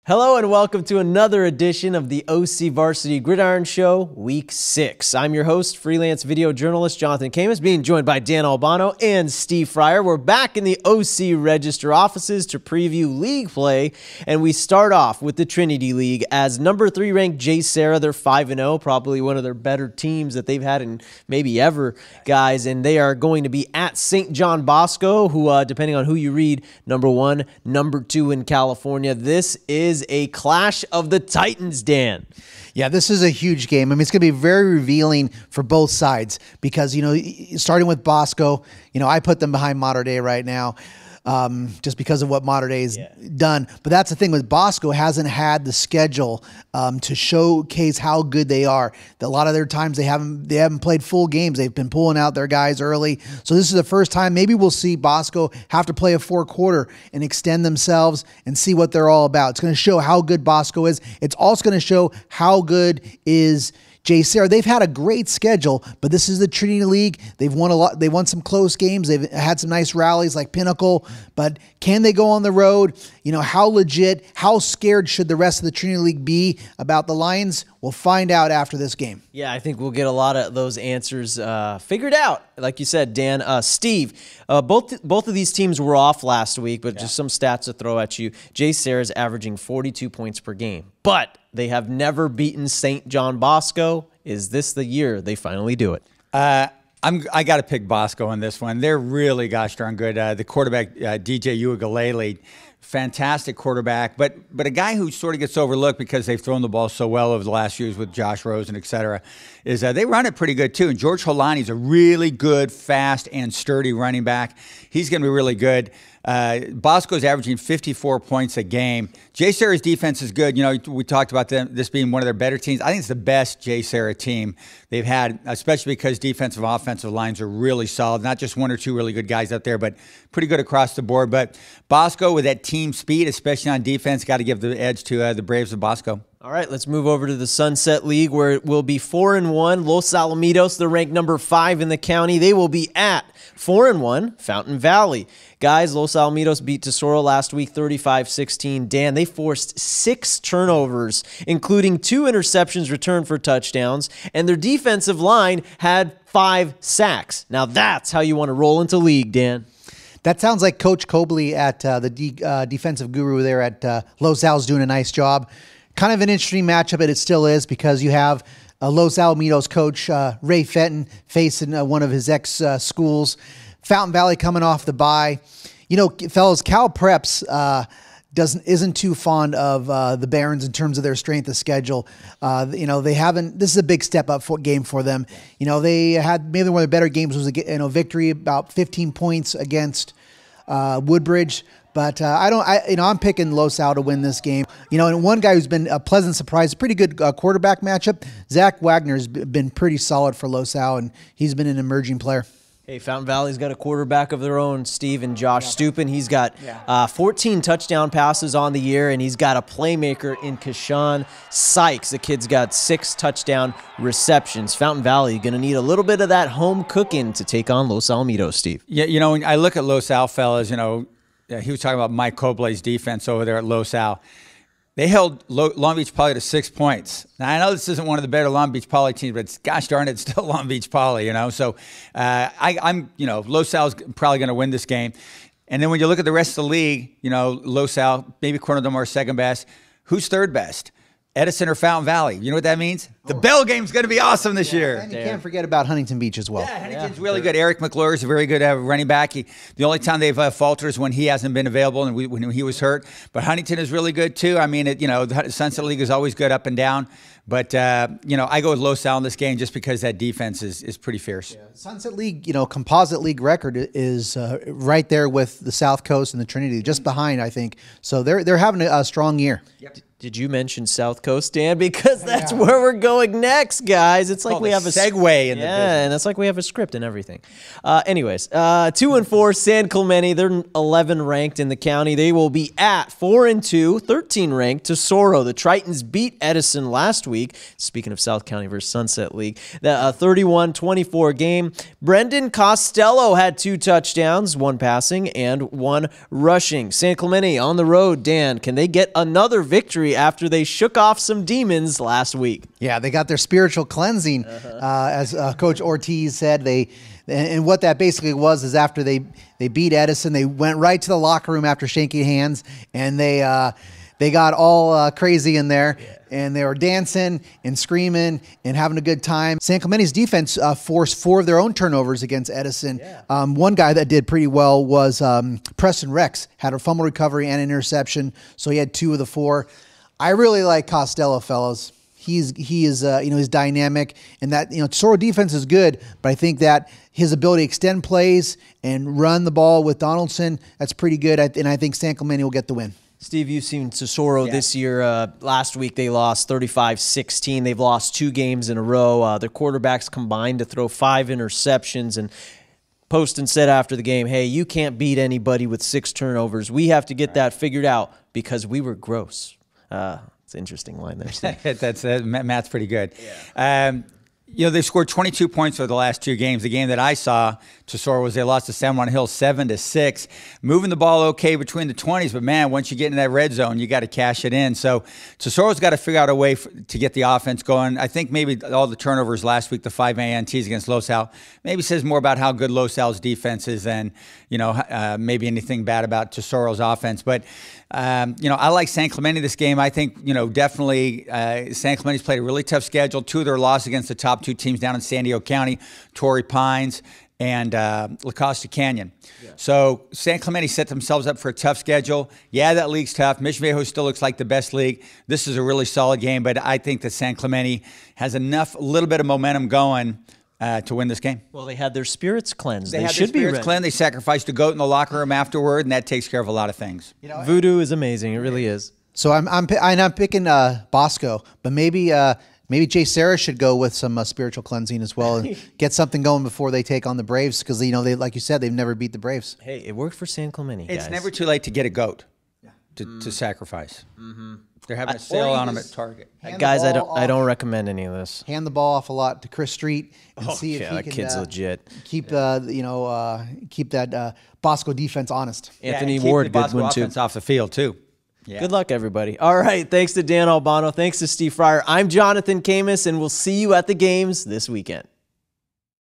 Hello and welcome to another edition of the OCVarsity Gridiron Show, Week 6. I'm your host, freelance video journalist Jonathan Khamis, being joined by Dan Albano and Steve Fryer. We're back in the OC Register offices to preview league play, and we start off with the Trinity League as number 3 ranked JSerra. They're 5-0, probably one of their better teams that they've had in maybe ever, guys, and they are going to be at St. John Bosco, who, depending on who you read, number 1, number 2 in California. This is a clash of the Titans, Dan. Yeah, this is a huge game. I mean, it's going to be very revealing for both sides because, starting with Bosco, I put them behind Mater Dei right now. Just because of what Mater Dei has done. But that's the thing with Bosco, hasn't had the schedule to showcase how good they are. A lot of their times they haven't played full games. They've been pulling out their guys early. So this is the first time maybe we'll see Bosco have to play a 4-quarter and extend themselves and see what they're all about. It's going to show how good Bosco is. It's also going to show how good is JSerra. They've had a great schedule, but this is the Trinity League. They've won a lot. They won some close games. They've had some nice rallies like Pinnacle, but can they go on the road? How legit, how scared should the rest of the Trinity League be about the Lions? We'll find out after this game. Yeah, I think we'll get a lot of those answers figured out. Like you said, Dan. Steve, both of these teams were off last week, but just some stats to throw at you. JSerra is averaging 42 points per game, but they have never beaten St. John Bosco. Is this the year they finally do it? I got to pick Bosco on this one. They're really gosh darn good. The quarterback, DJ Uiagalelei, fantastic quarterback, but a guy who sort of gets overlooked because they've thrown the ball so well over the last years with Josh Rosen, et cetera, is they run it pretty good too. And George Holani's a really good, fast, and sturdy running back. He's going to be really good. Bosco's averaging 54 points a game. JSerra's defense is good. We talked about this being one of their better teams. I think it's the best JSerra team they've had, especially because defensive and offensive lines are really solid. Not just one or two really good guys out there, but pretty good across the board. But Bosco with that team speed, especially on defense, got to give the edge to the Braves of Bosco. All right, let's move over to the Sunset League where it will be 4-1. Los Alamitos, they're ranked number 5 in the county. They will be at 4-1 Fountain Valley. Guys, Los Alamitos beat Tesoro last week 35-16. Dan, they forced 6 turnovers, including 2 interceptions returned for touchdowns, and their defensive line had 5 sacks. Now that's how you want to roll into league, Dan. That sounds like Coach Cobley at the defensive guru there at Los Al's doing a nice job. Kind of an interesting matchup, but it still is because you have Los Alamitos coach Ray Fenton facing one of his ex-schools. Fountain Valley coming off the bye. Fellas, Cal Preps isn't too fond of the Barons in terms of their strength of schedule. They haven't. This is a big step up game for them. They had maybe one of their better games was a victory about 15 points against Woodbridge. But I'm picking Los Al to win this game. And one guy who's been a pleasant surprise, pretty good quarterback matchup. Zach Wagner's been pretty solid for Los Al, and he's been an emerging player. Hey, Fountain Valley's got a quarterback of their own, Steve, and Josh Stupin. He's got 14 touchdown passes on the year, and he's got a playmaker in Kashawn Sykes. The kid's got 6 touchdown receptions. Fountain Valley going to need a little bit of that home cooking to take on Los Alamitos, Steve. Yeah, when I look at Los Al, fellas, he was talking about Mike Cobley's defense over there at Los Al. They held Long Beach Poly to 6 points. Now, I know this isn't one of the better Long Beach Poly teams, but gosh darn it, it's still Long Beach Poly, So Los Al's probably going to win this game. And then when you look at the rest of the league, Los Al, maybe Corona Del Mar second best. Who's third best? Edison or Fountain Valley. You know what that means? The Bell game's going to be awesome this year. And you can't forget about Huntington Beach as well. Yeah, Huntington's really good. Eric McClure is a very good running back. The only time they've faltered is when he hasn't been available and when he was hurt. But Huntington is really good too. I mean, the Sunset League is always good up and down. But, I go with Los Al in this game just because that defense is pretty fierce. Yeah. Sunset League, composite league record is right there with the South Coast and the Trinity, just behind, I think. So they're having a strong year. Yep. Did you mention South Coast, Dan? Because that's where we're going next, guys. It's like we have a segue in the business. and it's like we have a script and everything. Anyways, 2-4 San Clemente. They're 11 ranked in the county. They will be at 4-2, 13 ranked Tesoro. The Tritons beat Edison last week. Speaking of South County versus Sunset League, the 31-24 game. Brendan Costello had 2 touchdowns, 1 passing and 1 rushing. San Clemente on the road. Dan, can they get another victory after they shook off some demons last week? Yeah, they got their spiritual cleansing, as Coach Ortiz said. And what that basically was is after they beat Edison, they went right to the locker room after shaking hands, and they got all crazy in there, and they were dancing and screaming and having a good time. San Clemente's defense forced 4 of their own turnovers against Edison. One guy that did pretty well was Preston Rex, had a fumble recovery and an interception, so he had 2 of the 4. I really like Costello, fellas. He is he's dynamic, and that Tesoro defense is good, but I think that his ability to extend plays and run the ball with Donaldson, that's pretty good, and I think San Clemente will get the win. Steve, you've seen Tesoro this year. Last week they lost 35-16. They've lost 2 games in a row. Their quarterbacks combined to throw 5 interceptions, and Poston said after the game, hey, you can't beat anybody with 6 turnovers. We have to get that figured out because we were gross. It's an interesting line there. Matt's pretty good. They scored 22 points for the last 2 games. The game that I saw, Tesoro, was they lost to San Juan Hill 7-6. Moving the ball okay between the 20s, but man, once you get in that red zone, you got to cash it in. So Tesoro's got to figure out a way to get the offense going. I think maybe all the turnovers last week, the 5 ANTs against Los Al, maybe says more about how good Los Al's defense is than maybe anything bad about Tesoro's offense. But I like San Clemente this game. I think definitely San Clemente's played a really tough schedule. 2 of their losses against the top 2 teams down in San Diego County, Torrey Pines and La Costa Canyon. So San Clemente set themselves up for a tough schedule. Yeah, that league's tough. Mission Viejo still looks like the best league. This is a really solid game, but I think that San Clemente has a little bit of momentum going to win this game. Well, they had their spirits cleansed. They had should their be spirits cleansed. They sacrificed a goat in the locker room afterward, and that takes care of a lot of things. Voodoo is amazing. It really is. So I'm picking Bosco, but maybe JSerra should go with some spiritual cleansing as well and get something going before they take on the Braves, because they, like you said, they've never beat the Braves. Hey, it worked for San Clemente, guys. It's never too late to get a goat to sacrifice. They're having a sale on them at Target. Guys, I don't recommend any of this. Hand the ball off a lot to Chris Street and see if he that can kid's legit. Keep keep that Bosco defense honest. Anthony Ward, good one too. Off the field too. Yeah. Good luck, everybody. All right, thanks to Dan Albano. Thanks to Steve Fryer. I'm Jonathan Khamis, and we'll see you at the games this weekend.